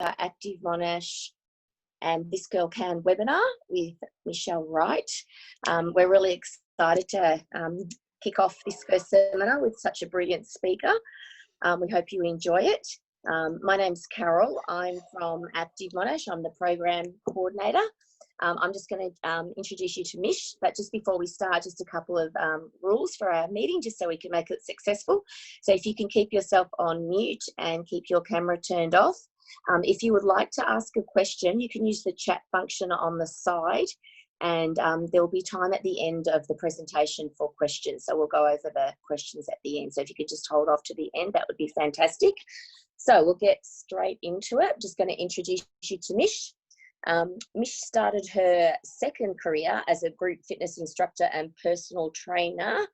Active Monash and This Girl Can webinar with Michelle Wright. We're really excited to kick off this first seminar with such a brilliant speaker. We hope you enjoy it. My name's Carol. I'm from Active Monash. I'm the program coordinator. I'm just going to introduce you to Mish, but just before we start, just a couple of rules for our meeting, just so we can make it successful. So if you can keep yourself on mute and keep your camera turned off. If you would like to ask a question, you can use the chat function on the side, and there will be time at the end of the presentation for questions. So we'll go over the questions at the end. So if you could just hold off to the end, that would be fantastic. So we'll get straight into it. I'm just going to introduce you to Mish. Mish started her second career as a group fitness instructor and personal trainer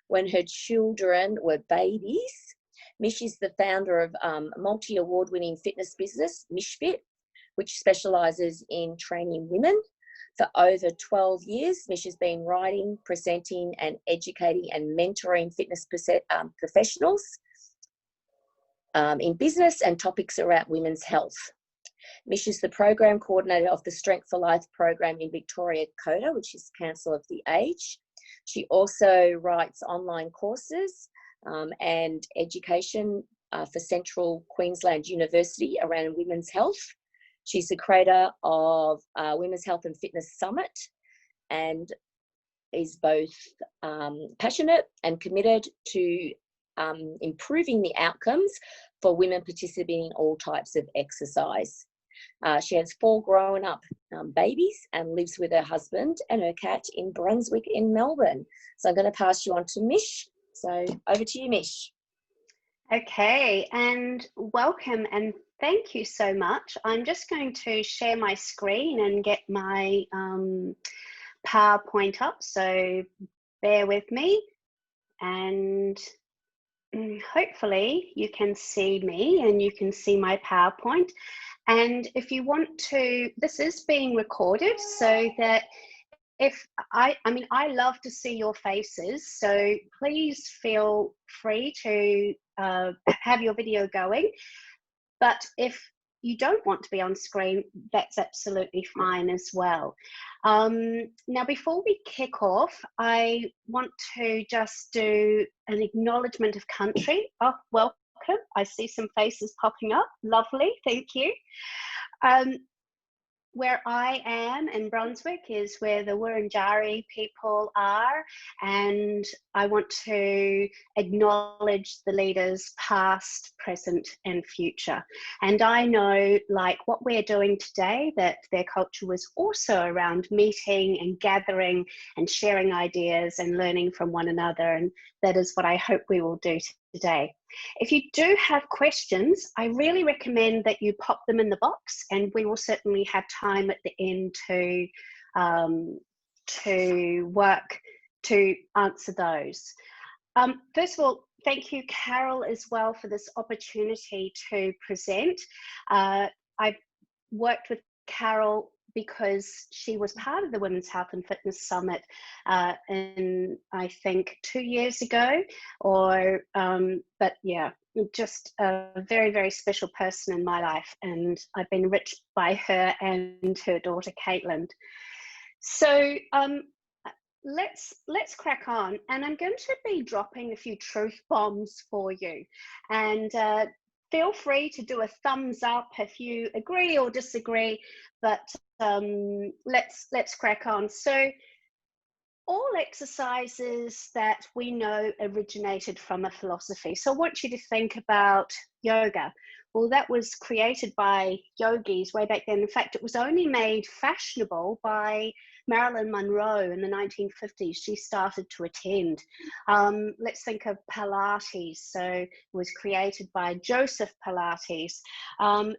when her children were babies. Mish is the founder of a multi-award-winning fitness business, Mishfit, which specialises in training women. For over 12 years, Mish has been writing, presenting and educating and mentoring fitness professionals in business and topics around women's health. Mish is the program coordinator of the Strength for Life program in Victoria, CODA, which is Council of the Age. She also writes online courses and education for Central Queensland University around women's health. She's the creator of Women's Health and Fitness Summit and is both passionate and committed to improving the outcomes for women participating in all types of exercise. She has 4 grown-up babies and lives with her husband and her cat in Brunswick in Melbourne. So I'm going to pass you on to Mish. So over to you, Mish. Okay, and welcome and thank you so much. I'm just going to share my screen and get my PowerPoint up, so bear with me, and hopefully you can see me and you can see my PowerPoint. And if you want to, this is being recorded so that I love to see your faces, so please feel free to have your video going. But if you don't want to be on screen, that's absolutely fine as well. Now, before we kick off, I want to just do an acknowledgement of country. Oh, welcome. I see some faces popping up. Lovely, thank you. Where I am in Brunswick is where the Wurundjeri people are, and I want to acknowledge the leaders past, present and future. And I know, like what we're doing today, that their culture was also around meeting and gathering and sharing ideas and learning from one another, and that is what I hope we will do today. If you do have questions, I really recommend that you pop them in the box, and we will certainly have time at the end to work to answer those. First of all, thank you, Carol, as well, for this opportunity to present. I've worked with Carol because she was part of the Women's Health and Fitness Summit in, I think, 2 years ago, but yeah, just a very, very special person in my life, and I've been enriched by her and her daughter, Caitlin. So let's crack on, and I'm going to be dropping a few truth bombs for you, and feel free to do a thumbs up if you agree or disagree, but let's crack on. So all exercises that we know originated from a philosophy. So I want you to think about yoga. Well, that was created by yogis way back then. In fact, it was only made fashionable by Marilyn Monroe in the 1950s. She started to attend. Let's think of Pilates. So it was created by Joseph Pilates.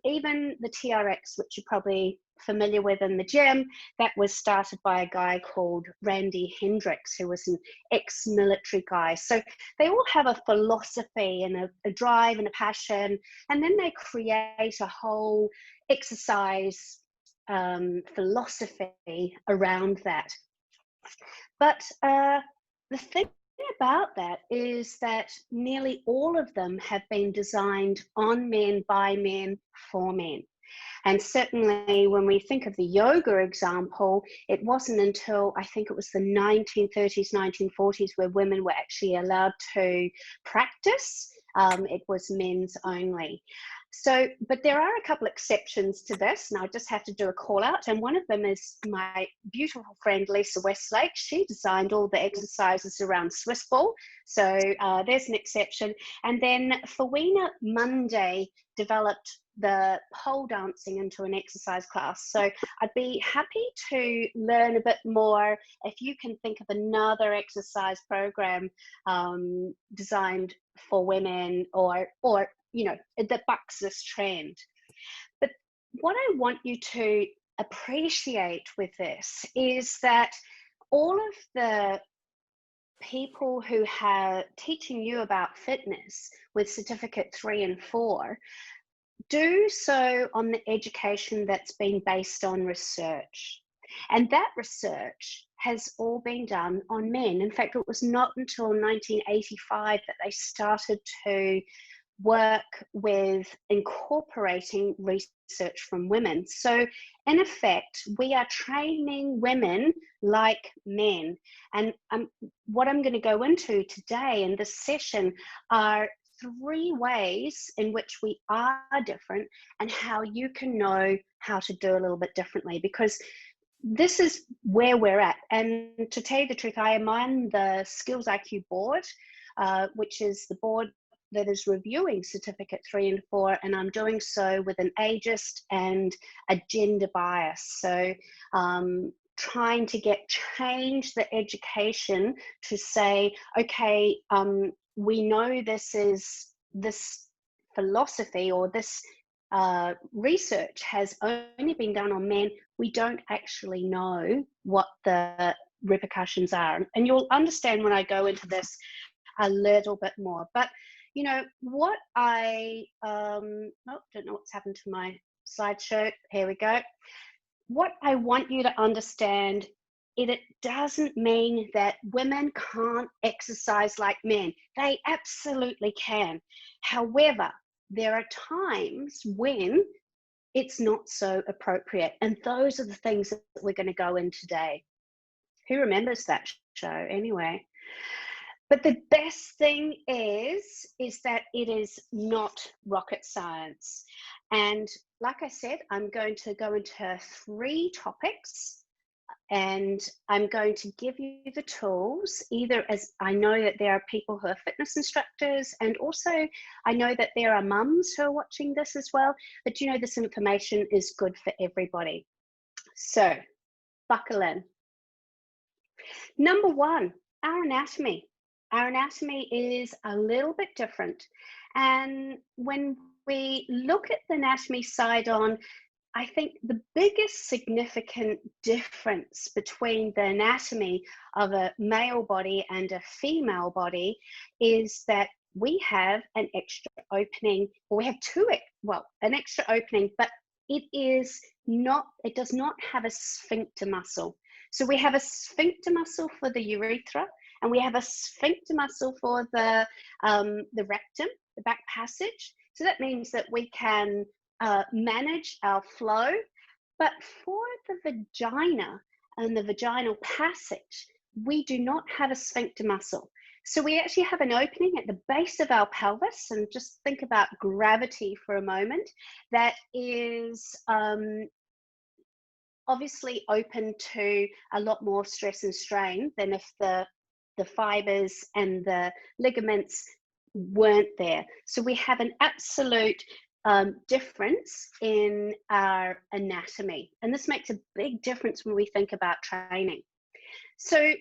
Even the TRX, which you're probably familiar with in the gym, that was started by a guy called Randy Hendricks, who was an ex-military guy. So they all have a philosophy and a drive and a passion, and then they create a whole exercise philosophy around that. But the thing about that is that nearly all of them have been designed on men, by men, for men. And certainly when we think of the yoga example, it wasn't until I think it was the 1930s, 1940s where women were actually allowed to practice. It was men's only. So, but there are a couple exceptions to this, and I just have to do a call out. And one of them is my beautiful friend Lisa Westlake. She designed all the exercises around Swiss ball. So there's an exception. And then Fawina Monday developed the pole dancing into an exercise class. So I'd be happy to learn a bit more if you can think of another exercise program designed for women or you know, that bucks this trend. But what I want you to appreciate with this is that all of the people who are teaching you about fitness with certificate 3 and 4 do so on the education that's been based on research. And that research has all been done on men. In fact, it was not until 1985 that they started to work with incorporating research from women. So in effect, we are training women like men. And what I'm going to go into today in this session are 3 ways in which we are different and how you can know how to do a little bit differently, because this is where we're at. And to tell you the truth, I am on the Skills IQ board, which is the board that is reviewing certificate 3 and 4, and I'm doing so with an ageist and a gender bias. So trying to change the education to say, okay, we know this philosophy or this research has only been done on men. We don't actually know what the repercussions are. And you'll understand when I go into this a little bit more. But you know what don't know what's happened to my slideshow. Here we go. What I want you to understand is it doesn't mean that women can't exercise like men. They absolutely can. However, there are times when it's not so appropriate. And those are the things that we're going to go in today. Who remembers that show anyway? But the best thing is that it is not rocket science. And like I said, I'm going to go into 3 topics, and I'm going to give you the tools, either as I know that there are people who are fitness instructors, and also I know that there are mums who are watching this as well, but you know, this information is good for everybody. So buckle in. Number 1, our anatomy. Our anatomy is a little bit different. And when we look at the anatomy side on, I think the biggest significant difference between the anatomy of a male body and a female body is that we have an extra opening, or we have an extra opening, but it does not have a sphincter muscle. So we have a sphincter muscle for the urethra, and we have a sphincter muscle for the rectum, the back passage. So that means that we can manage our flow. But for the vagina and the vaginal passage, we do not have a sphincter muscle. So we actually have an opening at the base of our pelvis, and just think about gravity for a moment, that is obviously open to a lot more stress and strain than if the fibers and the ligaments weren't there. So we have an absolute difference in our anatomy, and this makes a big difference when we think about training. So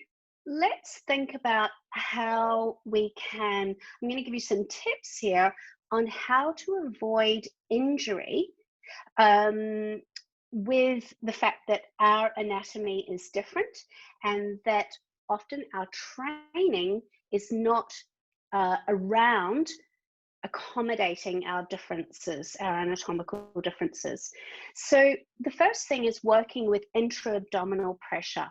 let's think about how we can, I'm going to give you some tips here on how to avoid injury with the fact that our anatomy is different, and that often our training is not around accommodating our differences, our anatomical differences. So the first thing is working with intra-abdominal pressure.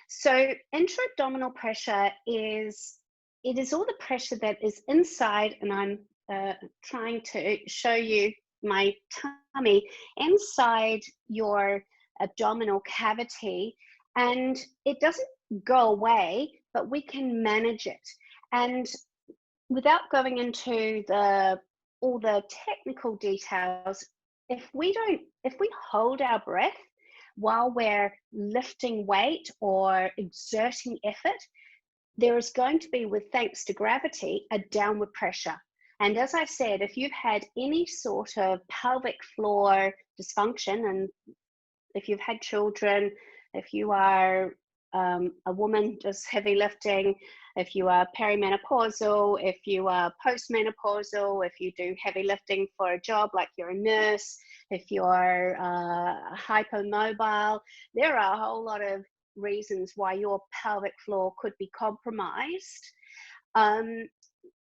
So intra-abdominal pressure is all the pressure that is inside, and I'm trying to show you my tummy inside your abdominal cavity, and it doesn't go away, but we can manage it. And without going into all the technical details, if we hold our breath while we're lifting weight or exerting effort, there is going to be, with thanks to gravity, a downward pressure. And as I said, if you've had any sort of pelvic floor dysfunction, and if you've had children, if you are a woman does heavy lifting, if you are perimenopausal, if you are postmenopausal, if you do heavy lifting for a job like you're a nurse, if you're hypomobile, there are a whole lot of reasons why your pelvic floor could be compromised.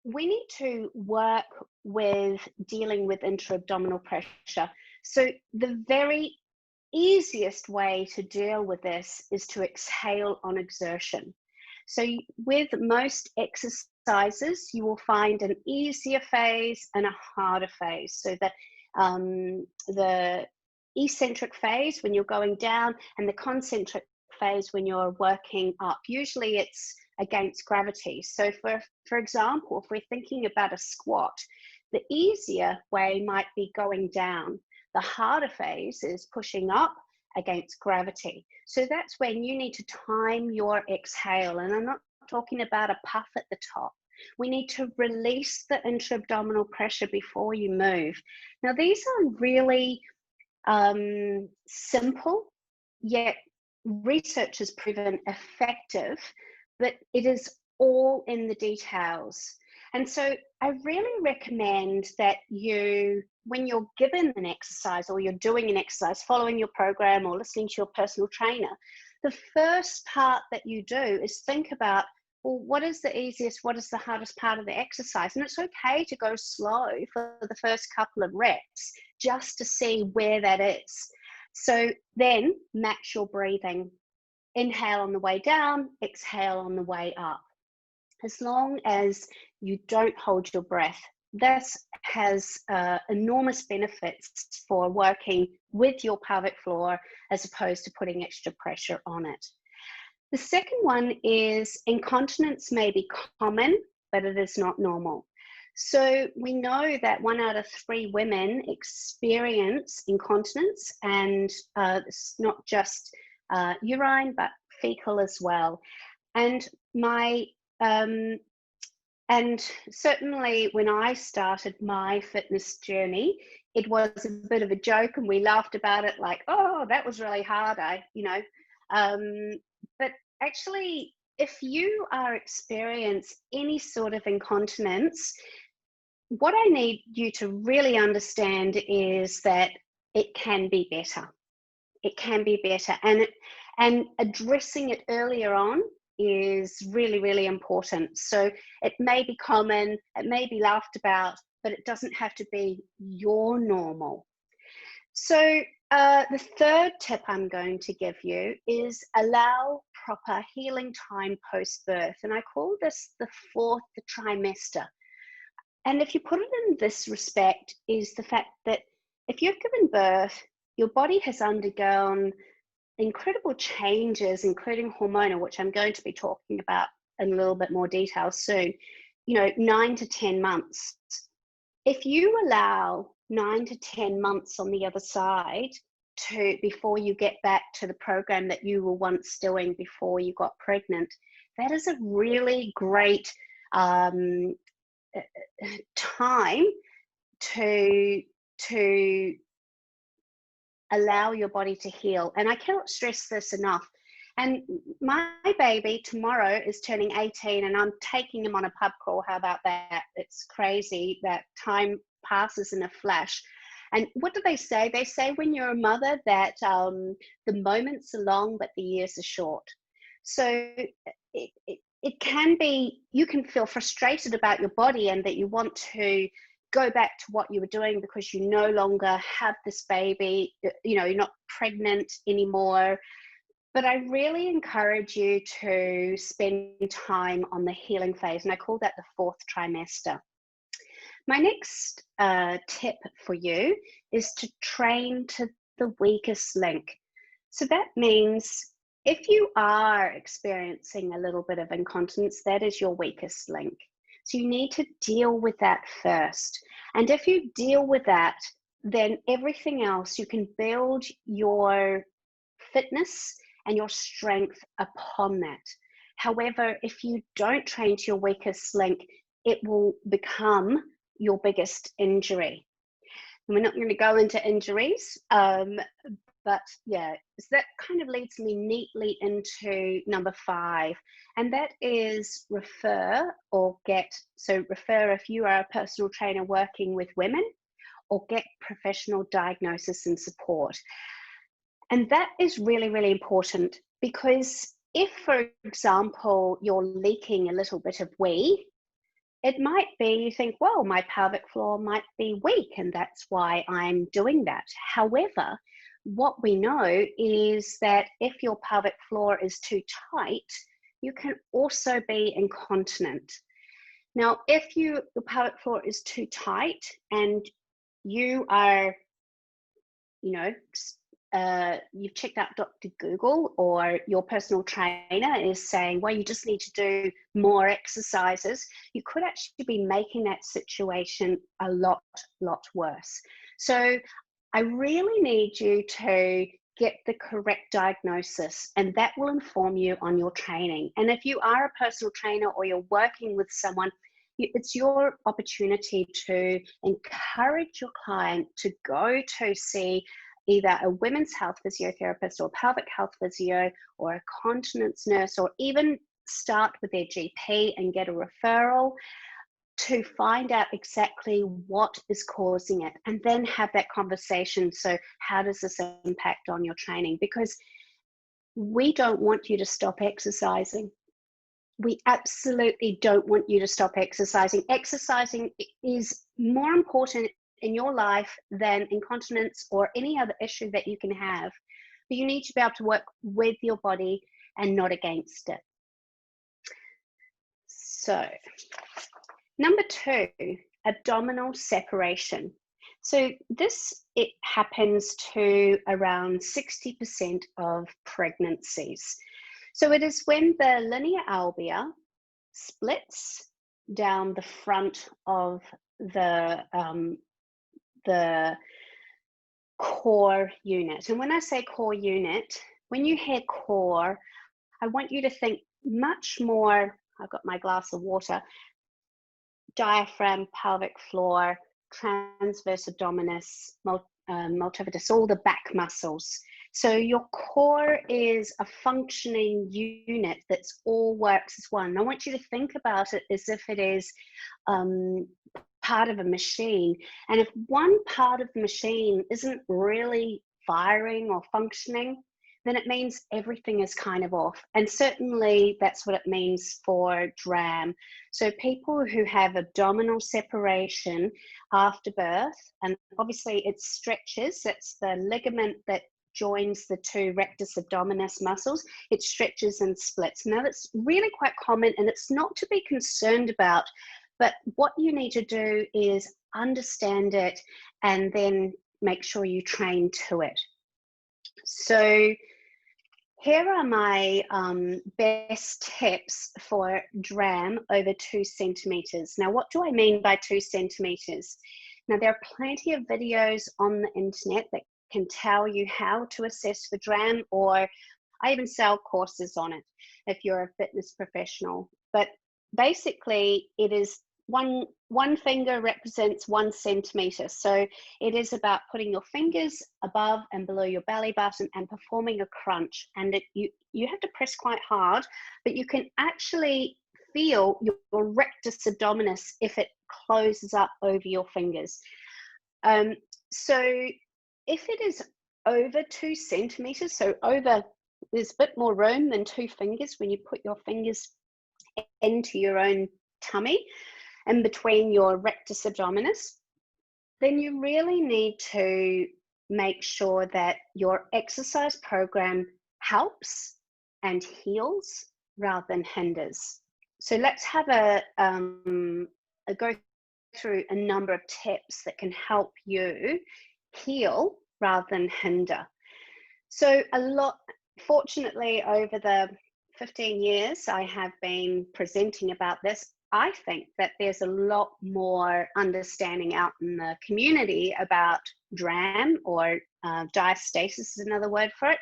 We need to work with dealing with intra-abdominal pressure. So the very easiest way to deal with this is to exhale on exertion. So with most exercises, you will find an easier phase and a harder phase. So the eccentric phase when you're going down, and the concentric phase when you're working up. Usually it's against gravity. So for example, if we're thinking about a squat, the easier way might be going down. The harder phase is pushing up against gravity. So that's when you need to time your exhale. And I'm not talking about a puff at the top. We need to release the intra-abdominal pressure before you move. Now, these are really simple, yet research has proven effective, but it is all in the details. And so I really recommend that when you're given an exercise or you're doing an exercise, following your program or listening to your personal trainer, the first part that you do is think about, well, what is the easiest, what is the hardest part of the exercise? And it's okay to go slow for the first couple of reps just to see where that is. So then match your breathing. Inhale on the way down, exhale on the way up. As long as you don't hold your breath, this has enormous benefits for working with your pelvic floor as opposed to putting extra pressure on it. The second one is incontinence may be common, but it is not normal. So we know that 1 out of 3 women experience incontinence, and it's not just urine, but fecal as well. And and certainly when I started my fitness journey, it was a bit of a joke, and we laughed about it like, oh, that was really hard, but actually, if you are experiencing any sort of incontinence, what I need you to really understand is that it can be better. It can be better, and addressing it earlier on is really, really important. So it may be common, it may be laughed about, but it doesn't have to be your normal. So the third tip I'm going to give you is allow proper healing time post-birth. And I call this the 4th trimester. And if you put it in this respect, is the fact that if you've given birth, your body has undergone incredible changes, including hormonal, which I'm going to be talking about in a little bit more detail soon, 9 to 10 months. If you allow 9 to 10 months on the other side before you get back to the program that you were once doing before you got pregnant, that is a really great time to allow your body to heal. And I cannot stress this enough. And my baby tomorrow is turning 18, and I'm taking him on a pub crawl. How about that? It's crazy that time passes in a flash. And what do they say? They say when you're a mother that the moments are long, but the years are short. So it can be, you can feel frustrated about your body and that you want to go back to what you were doing because you no longer have this baby, you're not pregnant anymore. But I really encourage you to spend time on the healing phase, and I call that the 4th trimester. My next tip for you is to train to the weakest link. So that means if you are experiencing a little bit of incontinence, that is your weakest link. So you need to deal with that first. And if you deal with that, then everything else, you can build your fitness and your strength upon that. However, if you don't train to your weakest link, it will become your biggest injury. And we're not going to go into injuries, but yeah, so that kind of leads me neatly into number 5, and that is refer or get. So refer if you are a personal trainer working with women, or get professional diagnosis and support. And that is really, really important, because if, for example, you're leaking a little bit of wee, it might be you think, well, my pelvic floor might be weak and that's why I'm doing that. However, what we know is that if your pelvic floor is too tight, you can also be incontinent. Now, if your pelvic floor is too tight and you are, you've checked out Dr. Google, or your personal trainer is saying, well, you just need to do more exercises, you could actually be making that situation a lot worse. So I really need you to get the correct diagnosis, and that will inform you on your training. And if you are a personal trainer or you're working with someone, it's your opportunity to encourage your client to go to see either a women's health physiotherapist or pelvic health physio or a continence nurse, or even start with their GP and get a referral to find out exactly what is causing it, and then have that conversation. So how does this impact on your training? Because we don't want you to stop exercising. We absolutely don't want you to stop exercising. Exercising is more important in your life than incontinence or any other issue that you can have. But you need to be able to work with your body and not against it. So, number 2, abdominal separation. So it happens to around 60% of pregnancies. So it is when the linea albia splits down the front of the core unit. And when I say core unit, when you hear core, I want you to think much more, I've got my glass of water, diaphragm, pelvic floor, transverse abdominis, multifidus, all the back muscles. So your core is a functioning unit that's all works as one. I want you to think about it as if it is part of a machine. And if one part of the machine isn't really firing or functioning, then it means everything is kind of off. And certainly that's what it means for DRAM. So people who have abdominal separation after birth, and obviously it stretches, that's the ligament that joins the 2 rectus abdominis muscles, it stretches and splits. Now that's really quite common, and it's not to be concerned about, but what you need to do is understand it and then make sure you train to it. So here are my best tips for DRAM over 2 centimeters. Now, what do I mean by 2 centimeters? Now, there are plenty of videos on the internet that can tell you how to assess for DRAM, or I even sell courses on it if you're a fitness professional. But basically, it is one finger represents 1 centimeter. So it is about putting your fingers above and below your belly button and performing a crunch. And you have to press quite hard, but you can actually feel your rectus abdominis if it closes up over your fingers. So if it is over 2 centimeters, so there's a bit more room than 2 fingers when you put your fingers into your own tummy and between your rectus abdominis, then you really need to make sure that your exercise program helps and heals rather than hinders. So let's have a go through a number of tips that can help you heal rather than hinder. So fortunately, over the 15 years I have been presenting about this, I think that there's a lot more understanding out in the community about DRAM, or diastasis is another word for it,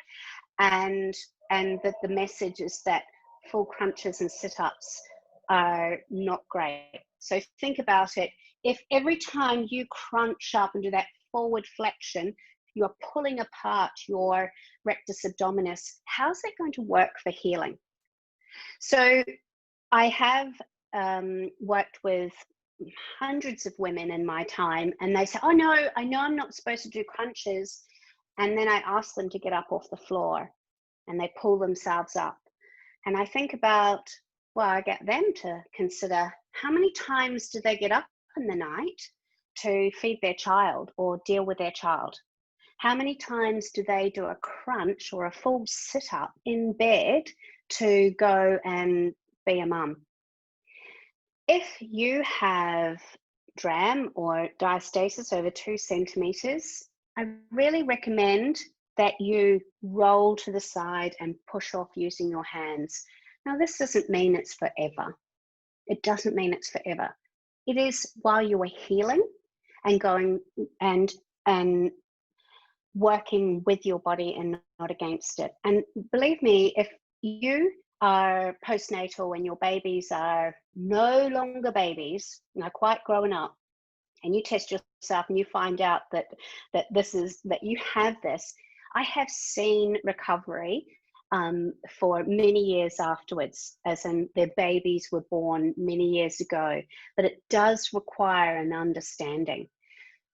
and that the message is that full crunches and sit-ups are not great. So think about it. If every time you crunch up and do that forward flexion, you're pulling apart your rectus abdominis, how's that going to work for healing? So I have worked with hundreds of women in my time, and they say, oh no, I know I'm not supposed to do crunches. And then I ask them to get up off the floor, and they pull themselves up. And I think about, well, I get them to consider how many times do they get up in the night to feed their child or deal with their child? How many times do they do a crunch or a full sit-up in bed to go and be a mum? If you have DRAM or diastasis over 2 centimeters, I really recommend that you roll to the side and push off using your hands. Now, this doesn't mean it's forever. It doesn't mean it's forever. It is while you are healing and going and working with your body and not against it. And believe me, if you are postnatal and your babies are no longer babies, quite grown up, and you test yourself and you find out that you have this, I have seen recovery for many years afterwards, as in their babies were born many years ago, but it does require an understanding.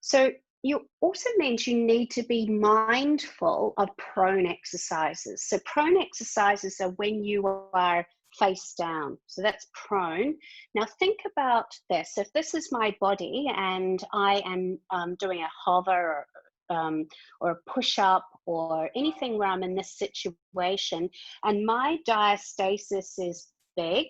So you also means you need to be mindful of prone exercises. So prone exercises are when you are face down. So that's prone. Now think about this. If this is my body and I am doing a hover or a push-up or anything where I'm in this situation and my diastasis is big,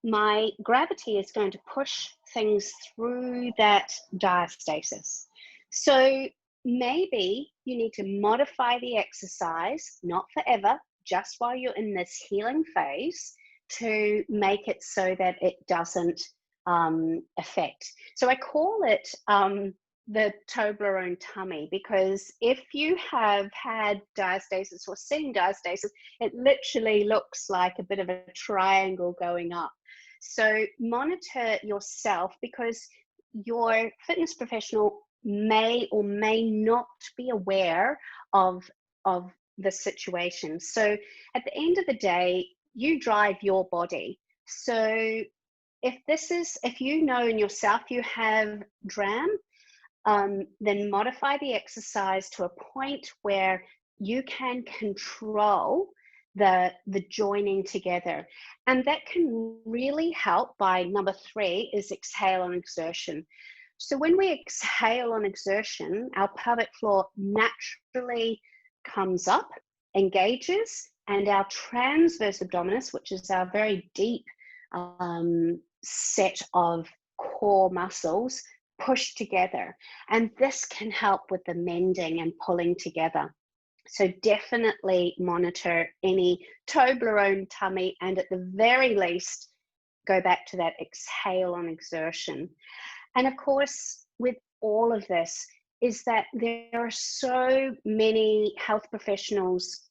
my gravity is going to push things through that diastasis. So maybe you need to modify the exercise, not forever, just while you're in this healing phase, to make it so that it doesn't affect. So I call it the Toblerone tummy, because if you have had diastasis or seen diastasis, it literally looks like a bit of a triangle going up. So monitor yourself, because your fitness professional may or may not be aware of the situation. So at the end of the day, you drive your body. So if you know in yourself you have DRAM, then modify the exercise to a point where you can control the joining together. And that can really help by number 3 is exhale on exertion. So when we exhale on exertion, our pelvic floor naturally comes up, engages, and our transverse abdominis, which is our very deep set of core muscles, push together. And this can help with the mending and pulling together. So definitely monitor any Toblerone tummy, and at the very least, go back to that exhale on exertion. And of course, with all of this, is that there are so many health professionals,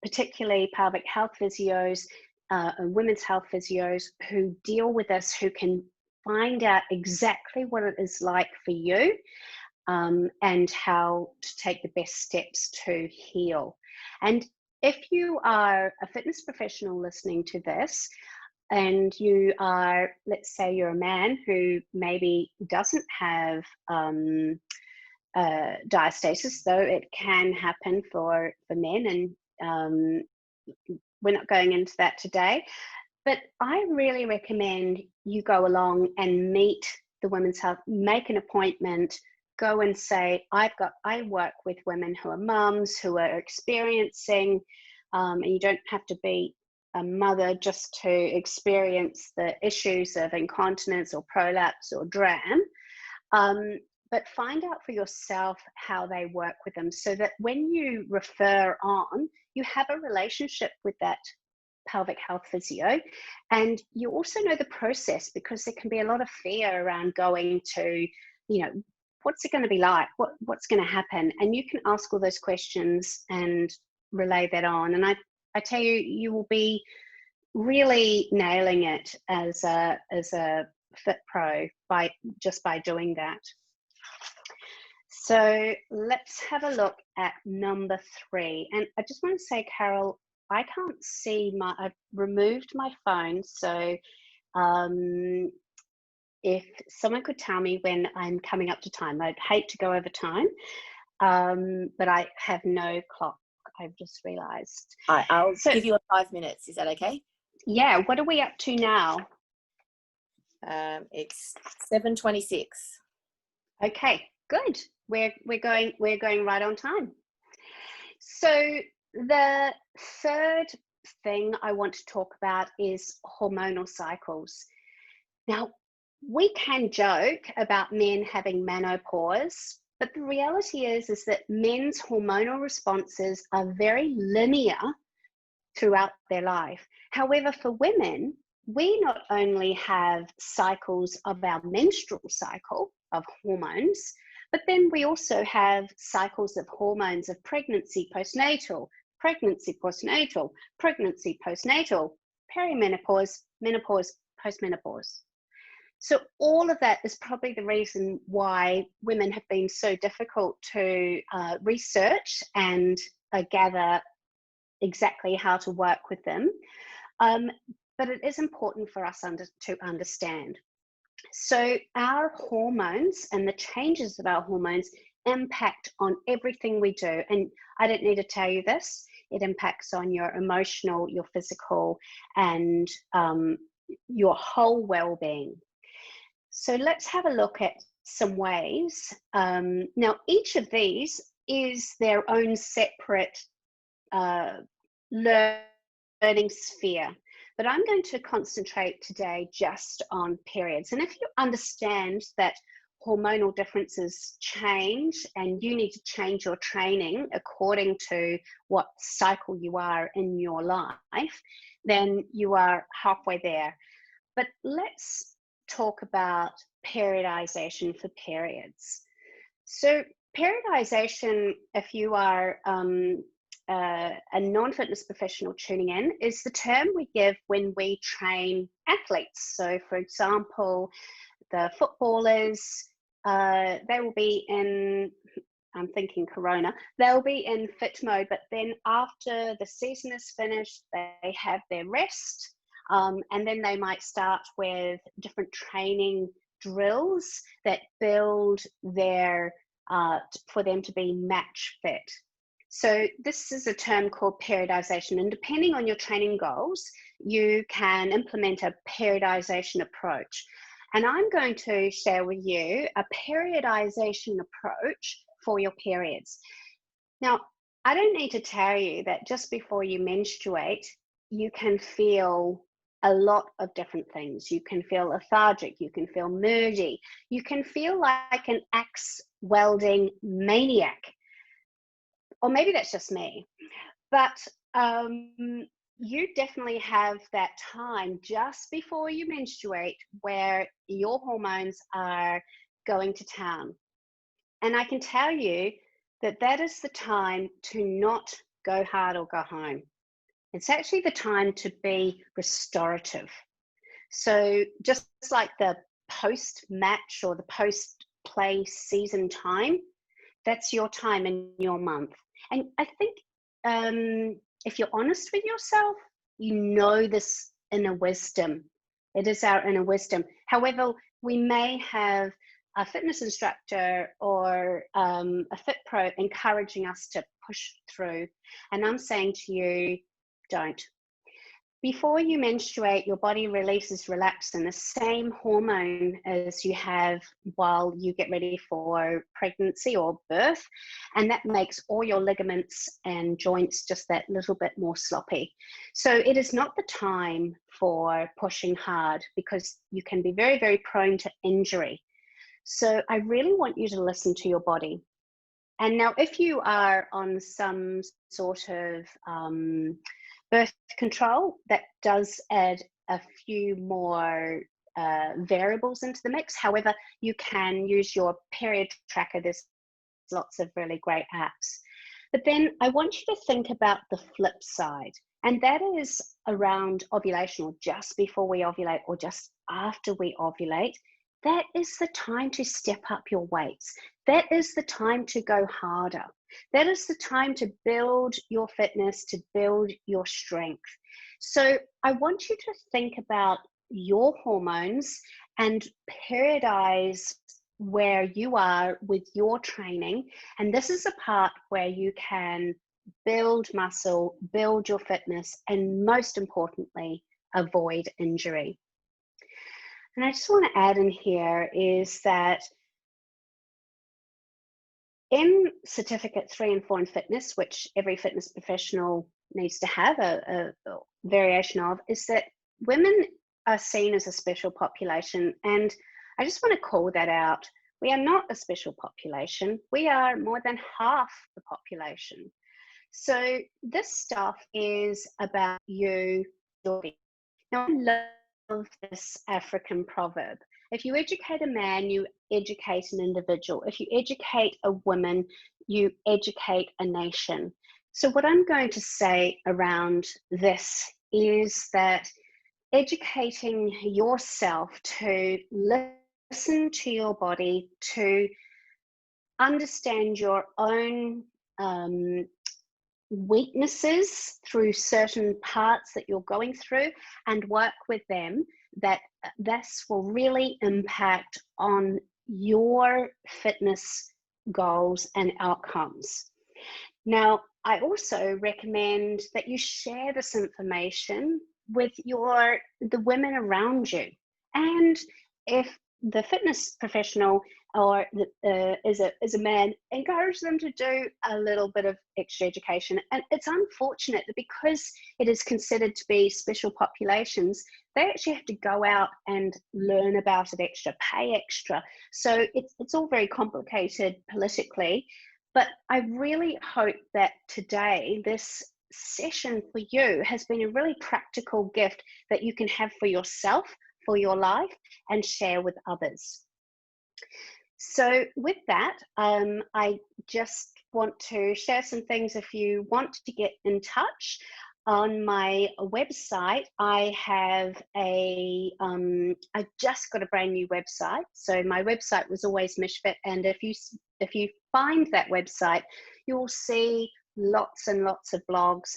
particularly pelvic health physios, and women's health physios, who deal with this, who can find out exactly what it is like for you, and how to take the best steps to heal. And if you are a fitness professional listening to this, and you are, let's say you're a man who maybe doesn't have diastasis, though it can happen for men, and we're not going into that today, but I really recommend you go along and meet the women's health, make an appointment, go and say, I work with women who are mums, who are experiencing, and you don't have to be a mother just to experience the issues of incontinence or prolapse or DRAM, but find out for yourself how they work with them, so that when you refer on, you have a relationship with that pelvic health physio, and you also know the process, because there can be a lot of fear around going to, what's it going to be like, what's going to happen, and you can ask all those questions and relay that on. And I tell you, you will be really nailing it as a fit pro by doing that. So let's have a look at number 3. And I just want to say, Carol, I can't see I've removed my phone. So if someone could tell me when I'm coming up to time, I'd hate to go over time, but I have no clock. I've just realized. I'll give you 5 minutes. Is that okay? Yeah. What are we up to now? It's 7:26. Okay, good. We're going right on time. So the third thing I want to talk about is hormonal cycles. Now, we can joke about men having menopause, but the reality is that men's hormonal responses are very linear throughout their life. However, for women, we not only have cycles of our menstrual cycle of hormones, but then we also have cycles of hormones of pregnancy, postnatal, pregnancy, postnatal, pregnancy, postnatal, perimenopause, menopause, postmenopause. So all of that is probably the reason why women have been so difficult to research and gather exactly how to work with them. But it is important for us to understand. So our hormones and the changes of our hormones impact on everything we do. And I don't need to tell you this. It impacts on your emotional, your physical, and your whole well-being. So let's have a look at some ways. Now, each of these is their own separate learning sphere. But I'm going to concentrate today just on periods. And if you understand that hormonal differences change and you need to change your training according to what cycle you are in your life, then you are halfway there. But let's talk about periodization for periods. So periodization, if you are a non-fitness professional tuning in, is the term we give when we train athletes. So for example, the footballers, they will be in, I'm thinking Corona, they'll be in fit mode, but then after the season is finished, they have their rest, and then they might start with different training drills that build their, for them to be match fit. So this is a term called periodization, and depending on your training goals, you can implement a periodization approach. And I'm going to share with you a periodization approach for your periods. Now, I don't need to tell you that just before you menstruate, you can feel a lot of different things. You can feel lethargic, you can feel moody, you can feel like an axe welding maniac. Or maybe that's just me, but you definitely have that time just before you menstruate where your hormones are going to town. And I can tell you that that is the time to not go hard or go home. It's actually the time to be restorative. So just like the post-match or the post-play season time, that's your time in your month. And I think if you're honest with yourself, you know this inner wisdom. It is our inner wisdom. However, we may have a fitness instructor or a fit pro encouraging us to push through. And I'm saying to you, don't. before you menstruate, your body releases relapsin, the same hormone as you have while you get ready for pregnancy or birth. And that makes all your ligaments and joints just that little bit more sloppy. So it is not the time for pushing hard, because you can be very, very prone to injury. So I really want you to listen to your body. And now, if you are on some sort of birth control, that does add a few more variables into the mix. However, you can use your period tracker. There's lots of really great apps. But then I want you to think about the flip side, and that is around ovulation, or just before we ovulate or just after we ovulate. That is the time to step up your weights. That is the time to go harder. That is the time to build your fitness, to build your strength. So I want you to think about your hormones and periodize where you are with your training. And this is a part where you can build muscle, build your fitness, and most importantly, avoid injury. And I just want to add in here is that in Certificate 3 and 4 in fitness, which every fitness professional needs to have a variation of, is that women are seen as a special population. And I just want to call that out. We are not a special population. We are more than half the population. So this stuff is about you. Now, I love this African proverb. If you educate a man, you educate an individual. If you educate a woman, you educate a nation. So what I'm going to say around this is that educating yourself to listen to your body, to understand your own weaknesses through certain parts that you're going through and work with them, that this will really impact on your fitness goals and outcomes. Now, I also recommend that you share this information with the women around you. And if the fitness professional or is a man, encourage them to do a little bit of extra education. And it's unfortunate that because it is considered to be special populations, they actually have to go out and learn about it extra, pay extra. So it's all very complicated politically. But I really hope that today, this session for you has been a really practical gift that you can have for yourself, for your life, and share with others. So with that, I just want to share some things. If you want to get in touch, on my website, I have I just got a brand new website. So my website was always Mishfit, and if you find that website, you'll see lots and lots of blogs,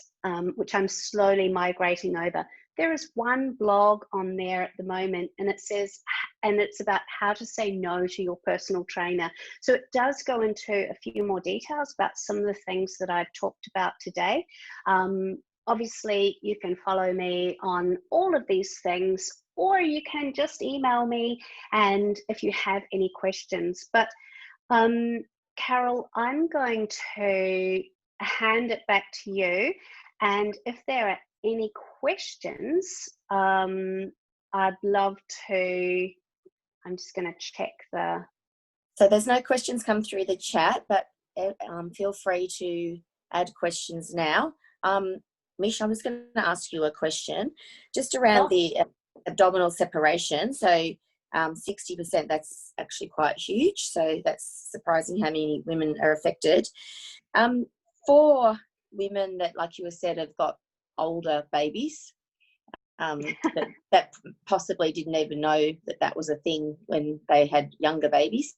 which I'm slowly migrating over. There is one blog on there at the moment, and it's about how to say no to your personal trainer. So it does go into a few more details about some of the things that I've talked about today. Obviously, you can follow me on all of these things, or you can just email me and if you have any questions. But Carol, I'm going to hand it back to you. And if there are any questions, I'd love to, I'm just going to check the... So there's no questions come through the chat, but feel free to add questions now. Mish, I'm just going to ask you a question just around the abdominal separation. So 60%, that's actually quite huge. So that's surprising how many women are affected. For women that, like you said, have got older babies, that possibly didn't even know that was a thing when they had younger babies.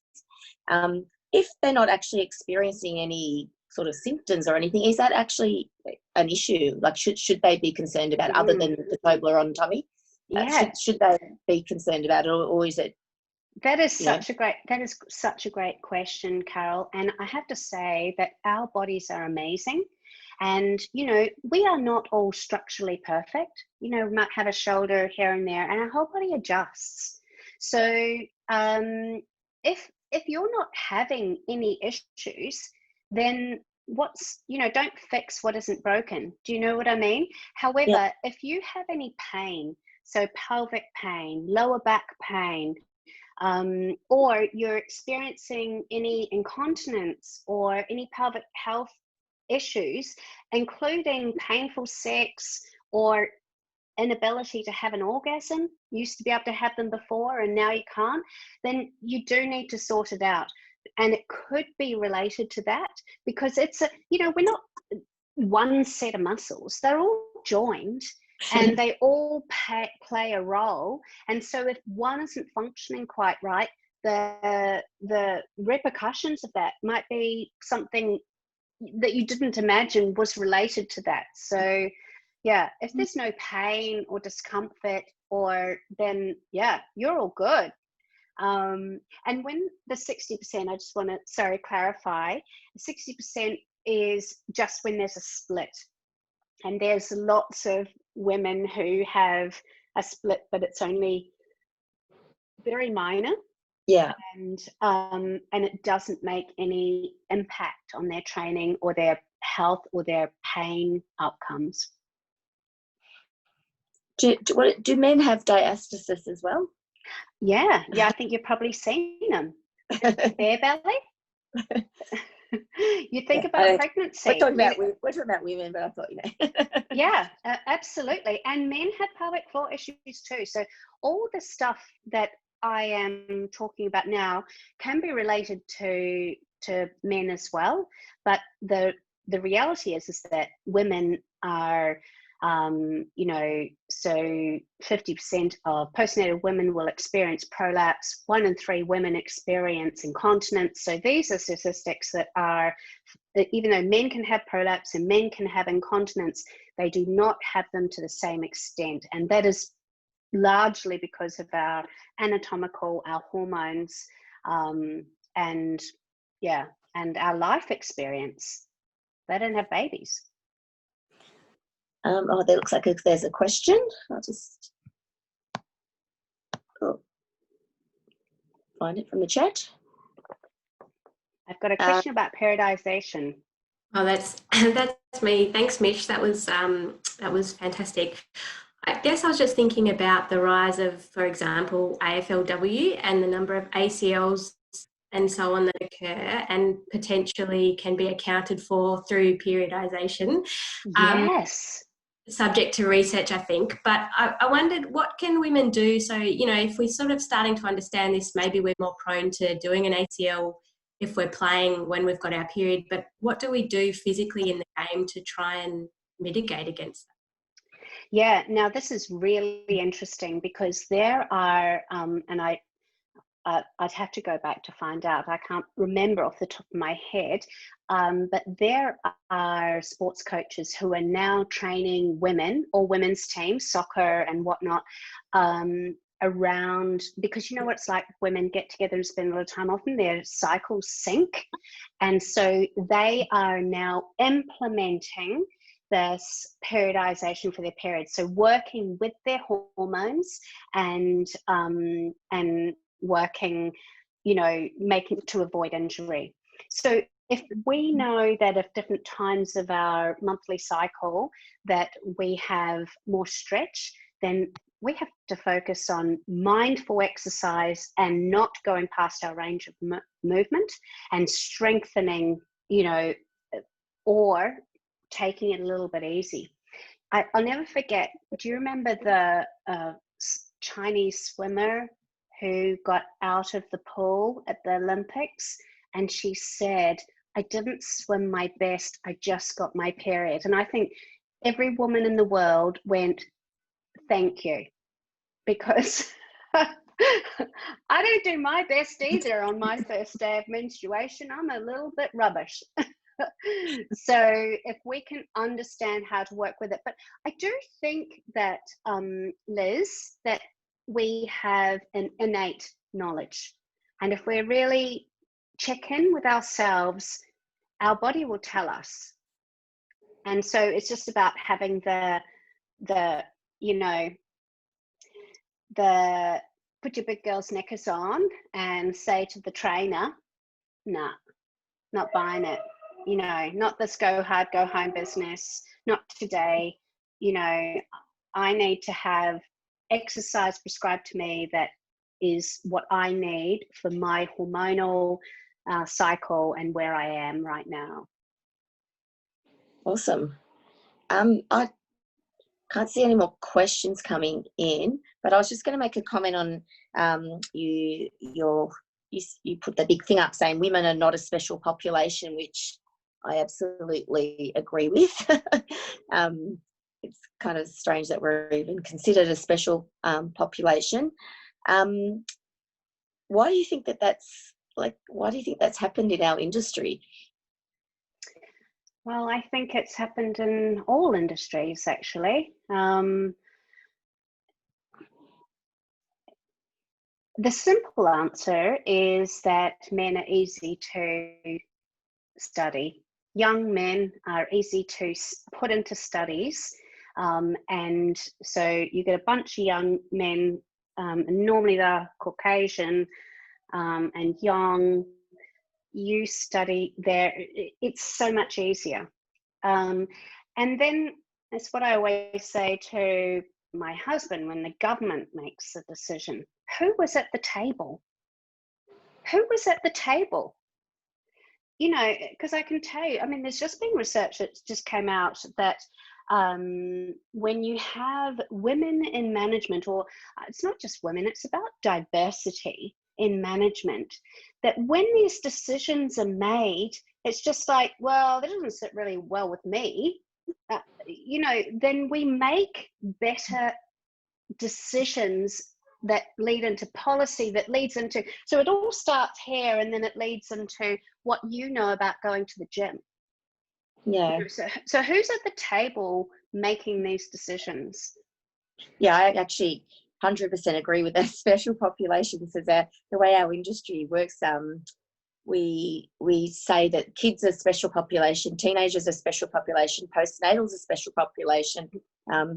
If they're not actually experiencing any sort of symptoms or anything, is that actually an issue? Like, should they be concerned about, other than the Toblerone tummy? Yeah. Should they be concerned about it, or is it? That is such a great question, Carol. And I have to say that our bodies are amazing. And, you know, we are not all structurally perfect. You know, we might have a shoulder here and there, and our whole body adjusts. So if you're not having any issues, then don't fix what isn't broken. Do you know what I mean? However, Yeah. if you have any pain, so pelvic pain, lower back pain, or you're experiencing any incontinence or any pelvic health issues, including painful sex or inability to have an orgasm, you used to be able to have them before and now you can't, then you do need to sort it out. And it could be related to that, because we're not one set of muscles, they're all joined and they all play a role. And so if one isn't functioning quite right, the repercussions of that might be something that you didn't imagine was related to that. So yeah, if there's no pain or discomfort, then you're all good. And when the 60%, I just want to clarify, 60% is just when there's a split. And there's lots of women who have a split, but it's only very minor. Yeah. And it doesn't make any impact on their training or their health or their pain outcomes. Do men have diastasis as well? Yeah, I think you've probably seen them. Bare belly. You think about pregnancy. We're talking about women, but I thought, Yeah, absolutely. And men have pelvic floor issues too. So all the stuff that I am talking about now can be related to men as well. But the reality is that women are, so 50% of postnatal women will experience prolapse. 1 in 3 women experience incontinence. So these are statistics that are, even though men can have prolapse and men can have incontinence, they do not have them to the same extent. And that is largely because of our anatomical, our hormones, and our life experience. They don't have babies. There looks like there's a question. I'll just find it from the chat. I've got a question about periodization. Oh, that's me. Thanks, Mish. That was fantastic. I guess I was just thinking about the rise of, for example, AFLW and the number of ACLs and so on that occur and potentially can be accounted for through periodization. Yes. Subject to research, I think. But I wondered, what can women do? So, if we're sort of starting to understand this, maybe we're more prone to doing an ACL if we're playing when we've got our period. But what do we do physically in the game to try and mitigate against that? Yeah, now this is really interesting because there are, and I'd have to go back to find out. I can't remember off the top of my head, but there are sports coaches who are now training women or women's teams, soccer and whatnot, around, because you know what it's like, women get together and spend a lot of time, often their cycles sync. And so they are now implementing this periodization for their periods. So working with their hormones and working, making to avoid injury. So if we know that at different times of our monthly cycle that we have more stretch, then we have to focus on mindful exercise and not going past our range of movement, and strengthening, or taking it a little bit easy. I'll never forget, do you remember the Chinese swimmer who got out of the pool at the Olympics, and she said, "I didn't swim my best, I just got my period." And I think every woman in the world went, thank you, because I don't do my best either on my first day of menstruation. I'm a little bit rubbish. So if we can understand how to work with it. But I do think that, Liz, that we have an innate knowledge. And if we really check in with ourselves, our body will tell us. And so it's just about having the put your big girl's knickers on and say to the trainer, nah, not buying it. Not this go hard, go home business, not today. I need to have exercise prescribed to me that is what I need for my hormonal cycle and where I am right now. Awesome. I can't see any more questions coming in, but I was just going to make a comment on you put the big thing up saying women are not a special population, which I absolutely agree with. It's kind of strange that we're even considered a special population. Why do you think that's happened in our industry? Well, I think it's happened in all industries, actually. The simple answer is that men are easy to study. Young men are easy to put into studies. And so you get a bunch of young men, and normally they're Caucasian and young. You study there, it's so much easier. And then it's what I always say to my husband when the government makes a decision. Who was at the table? Who was at the table? Because I can tell you, there's just been research that just came out that when you have women in management, or it's not just women, it's about diversity in management, that when these decisions are made, it's just like, well, that doesn't sit really well with me. Then we make better decisions that lead into policy, that leads into, so it all starts here and then it leads into what you know about going to the gym. Yeah. So who's at the table making these decisions? Yeah, I actually 100% agree with that special population, because the way our industry works, we say that kids are a special population, teenagers are a special population, postnatal is a special population,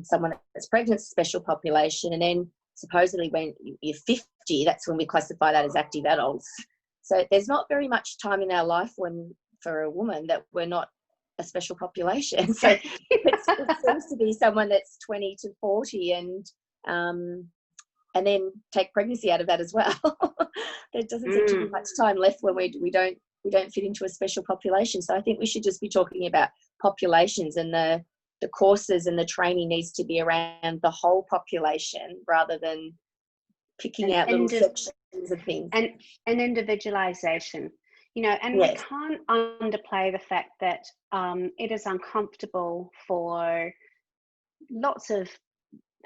someone that's pregnant is a special population, and then supposedly when you're 50, that's when we classify that as active adults. So there's not very much time in our life for a woman that we're not a special population. So it seems to be someone that's 20 to 40 and then take pregnancy out of that as well. There doesn't seem to be much time left when we don't fit into a special population. So I think we should just be talking about populations, and the courses and the training needs to be around the whole population rather than picking out little sections of things. And individualization, and yes. We can't underplay the fact that it is uncomfortable for lots of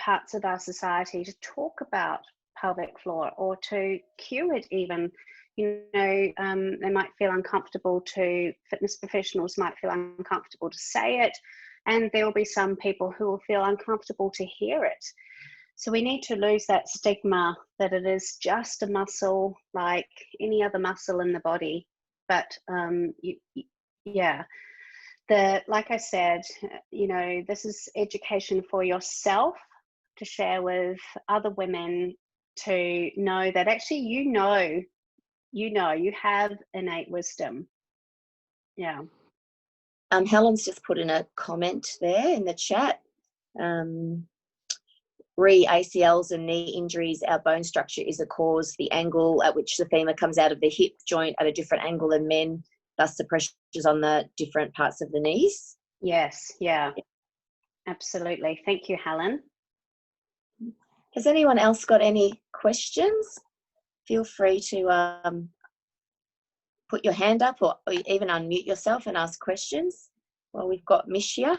parts of our society to talk about pelvic floor, or to cue it even. They might feel uncomfortable fitness professionals might feel uncomfortable to say it, and there will be some people who will feel uncomfortable to hear it. So we need to lose that stigma that it is just a muscle like any other muscle in the body. But like I said, this is education for yourself to share with other women, to know that actually you have innate wisdom. Yeah. Helen's just put in a comment there in the chat. Re ACLs and knee injuries, our bone structure is a cause. The angle at which the femur comes out of the hip joint at a different angle than men, thus the pressures on the different parts of the knees. Yes, yeah, absolutely. Thank you, Helen. Has anyone else got any questions? Feel free to put your hand up, or even unmute yourself and ask questions. Well, we've got Mish here.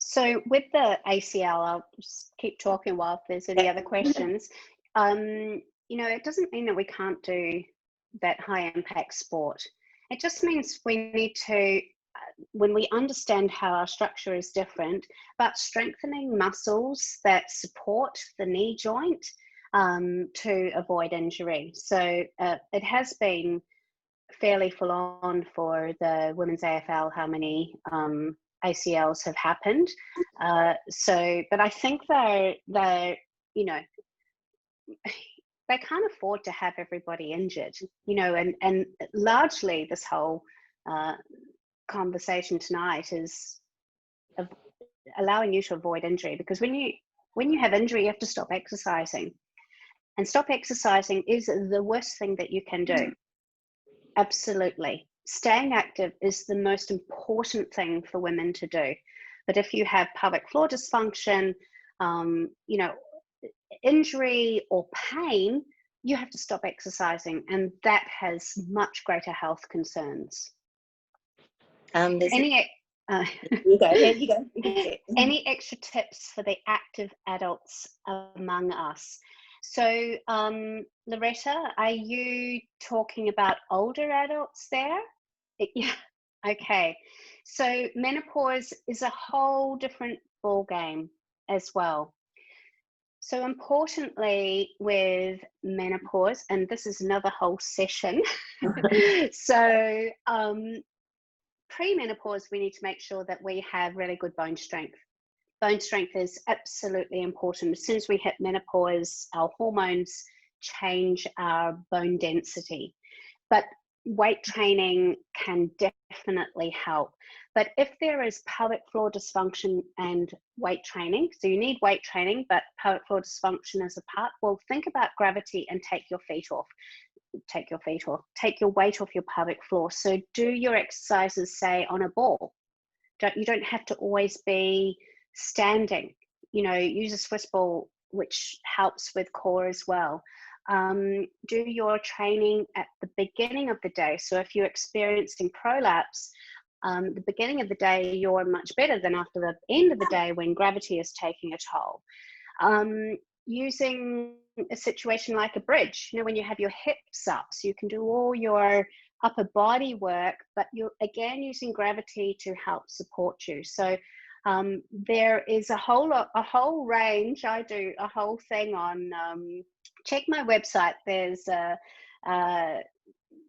So with the ACL, I'll just keep talking while there's any other questions. It doesn't mean that we can't do that high impact sport. It just means we need to, when we understand how our structure is different, but strengthening muscles that support the knee joint to avoid injury. So it has been fairly full on for the women's AFL, how many ACLs have happened. But I think they're, you know, they can't afford to have everybody injured, you know, and largely this whole conversation tonight is allowing you to avoid injury, because when you have injury, you have to stop exercising, and stop exercising is the worst thing that you can do. Absolutely. Staying active is the most important thing for women to do. But if you have pelvic floor dysfunction, you know, injury or pain, you have to stop exercising, and that has much greater health concerns. You go. Yeah, you go. Any extra tips for the active adults among us? So, Loretta, are you talking about older adults there? Yeah. Okay. So menopause is a whole different ball game as well. So importantly with menopause, and this is another whole session. So pre-menopause, we need to make sure that we have really good bone strength. Bone strength is absolutely important. As soon as we hit menopause, our hormones change our bone density. But weight training can definitely help. But if there is pelvic floor dysfunction and weight training, so you need weight training, but pelvic floor dysfunction is a part, well, think about gravity and take your feet off. Take your feet off. Take your weight off your pelvic floor. So do your exercises, say, on a ball. You don't have to always be standing. You know, use a Swiss ball, which helps with core as well. Do your training at the beginning of the day. So if you're experiencing prolapse, the beginning of the day, you're much better than after the end of the day when gravity is taking a toll. Using a situation like a bridge, you know, when you have your hips up, so you can do all your upper body work, but you're again using gravity to help support you. So there is a whole range. I do a whole thing on, check my website. There's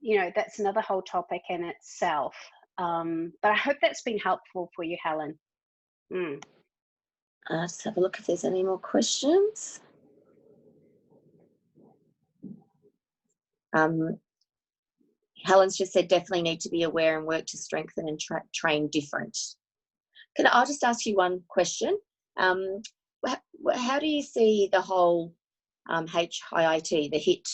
you know, that's another whole topic in itself. But I hope that's been helpful for you, Helen. Let's have a look if there's any more questions. Helen's just said definitely need to be aware and work to strengthen and train different. I'll just ask you one question. How do you see the whole HIIT, the HIIT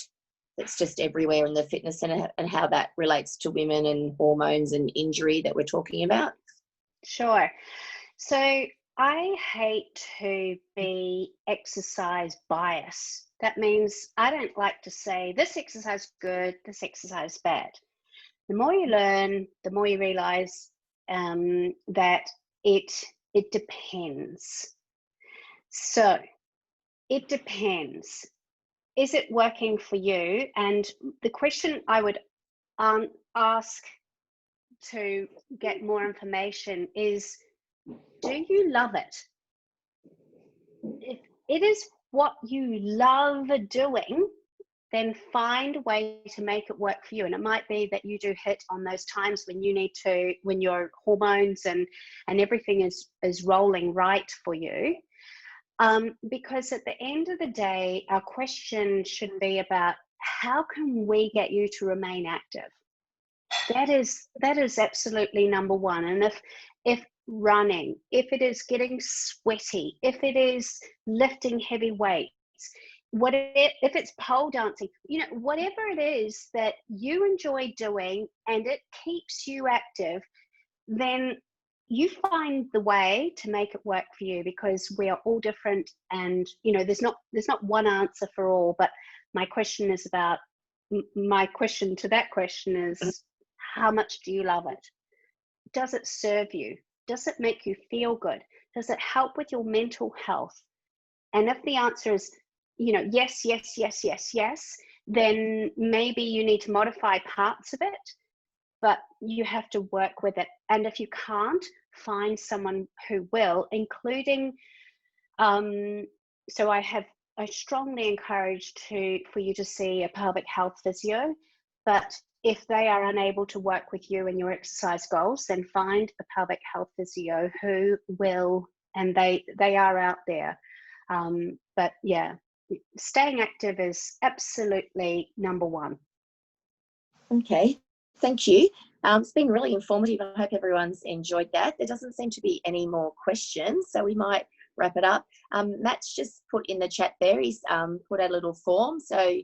that's just everywhere in the fitness centre, and how that relates to women and hormones and injury that we're talking about? Sure. So I hate to be exercise bias. That means I don't like to say this exercise good, this exercise bad. The more you learn, the more you realize that it depends. So it depends. Is it working for you? And the question I would ask to get more information is, do you love it? If it is what you love doing, then find a way to make it work for you. And it might be that you do HIIT on those times when you need to, when your hormones and everything is rolling right for you. Because at the end of the day, our question should be about how can we get you to remain active? That is absolutely number one. And if running, if it is getting sweaty, if it is lifting heavy weights, if it's pole dancing, you know, whatever it is that you enjoy doing and it keeps you active, then you find the way to make it work for you, because we are all different, and you know, there's not one answer for all. But my question to that question is, how much do you love it? Does it serve you? Does it make you feel good? Does it help with your mental health? And if the answer is, you know, yes, yes, yes, yes, yes, then maybe you need to modify parts of it, but you have to work with it. And if you can't, find someone who will, including, so I strongly encourage for you to see a pelvic health physio, but if they are unable to work with you and your exercise goals, then find a pelvic health physio who will, and they are out there. But yeah, staying active is absolutely number one. Okay, thank you. It's been really informative. I hope everyone's enjoyed that. There doesn't seem to be any more questions, so we might wrap it up. Matt's just put in the chat there, he's put out a little form. So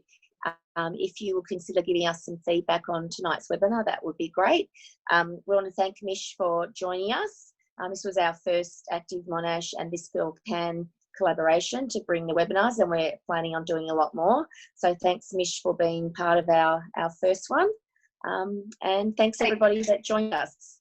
if you will consider giving us some feedback on tonight's webinar, that would be great. We want to thank Mish for joining us. This was our first Active Monash and This Girl Can collaboration to bring the webinars, and we're planning on doing a lot more. So thanks, Mish, for being part of our first one. And thanks everybody that joined us.